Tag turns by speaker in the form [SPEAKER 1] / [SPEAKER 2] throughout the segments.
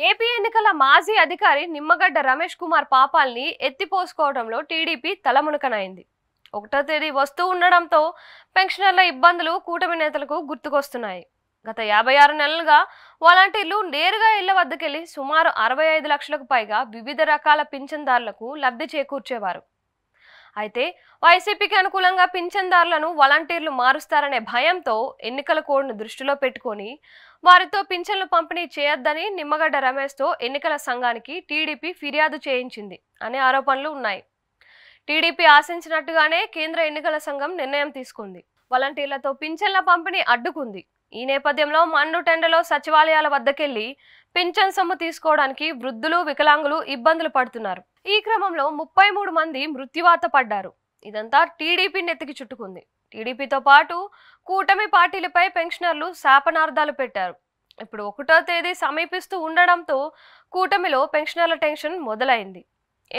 [SPEAKER 1] AP ఎన్నికల మాజీ అధికారి నిమ్మగడ్డ రమేష్ కుమార్ పాపాల్ని ఎత్తిపోసుకోవడంలో టీడీపీ తలమునకనైంది. 1వ తేదీ వస్తూ ఉండడంతో పెన్షనర్ల ఇబ్బందులు కూటమి నేతలకు గుర్తుకొస్తున్నాయి. గత 56 నెలలుగా వాలంటీర్లు నేరుగా ఇళ్ల వద్దకెళ్లి సుమారు 65 లక్షలకు పైగా వివిధ రకాల పింఛన్దారులకు లబ్ధి చేకూర్చేవారు. అయితే వైసీపీకి అనుకూలంగా పింఛన్దారులను వాలంటీర్లు మారుస్తారనే భయంతో ఎన్నికల కోడ్ను దృష్టిలో పెట్టుకొని వారితో పింఛన్లు పంపిణీ చేయొద్దని నిమ్మగడ్డ రమేష్తో ఎన్నికల సంఘానికి టీడీపీ ఫిర్యాదు చేయించింది అనే ఆరోపణలు ఉన్నాయి. టీడీపీ ఆశించినట్టుగానే కేంద్ర ఎన్నికల సంఘం నిర్ణయం తీసుకుంది. వాలంటీర్లతో పింఛన్ల పంపిణీ అడ్డుకుంది. ఈ నేపథ్యంలో మండుటెండలో సచివాలయాల వద్దకెళ్లి పింఛన్ సొమ్ము తీసుకోవడానికి వృద్ధులు, వికలాంగులు ఇబ్బందులు పడుతున్నారు. ఈ క్రమంలో 33 మంది మృత్యువాత పడ్డారు. ఇదంతా టీడీపీ నెత్తికి చుట్టుకుంది. టీడీపీతో పాటు కూటమి పార్టీలపై పెన్షనర్లు శాపనార్థాలు పెట్టారు. ఇప్పుడు 1వ తేదీ సమీపిస్తూ ఉండడంతో కూటమిలో పెన్షనర్ల టెన్షన్ మొదలైంది.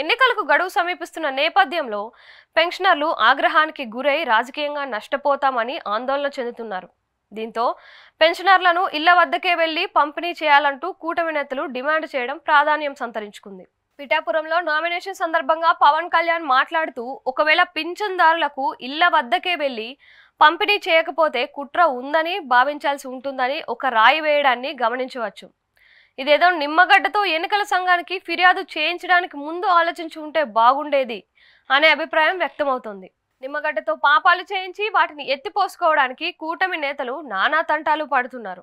[SPEAKER 1] ఎన్నికలకు గడువు సమీపిస్తున్న నేపథ్యంలో పెన్షనర్లు ఆగ్రహానికి గురై రాజకీయంగా నష్టపోతామని ఆందోళన చెందుతున్నారు. దీంతో పెన్షనర్లను ఇళ్ల వద్దకే వెళ్లి పంపిణీ చేయాలంటూ కూటమి నేతలు డిమాండ్ చేయడం ప్రాధాన్యం సంతరించుకుంది. పిఠాపురంలో నామినేషన్ సందర్భంగా పవన్ కళ్యాణ్ మాట్లాడుతూ, ఒకవేళ పింఛన్దారులకు ఇళ్ల వద్దకే వెళ్లి పంపిణీ చేయకపోతే కుట్ర ఉందని భావించాల్సి ఉంటుందని ఒక రాయి వేయడాన్ని గమనించవచ్చు. ఇదేదో నిమ్మగడ్డతో ఎన్నికల సంఘానికి ఫిర్యాదు చేయించడానికి ముందు ఆలోచించి ఉంటే బాగుండేది అనే అభిప్రాయం వ్యక్తమవుతోంది. నిమ్మగడ్డతో పాపాలు చేయించి వాటిని ఎత్తిపోసుకోవడానికి కూటమి నేతలు నానా తంటాలు పడుతున్నారు.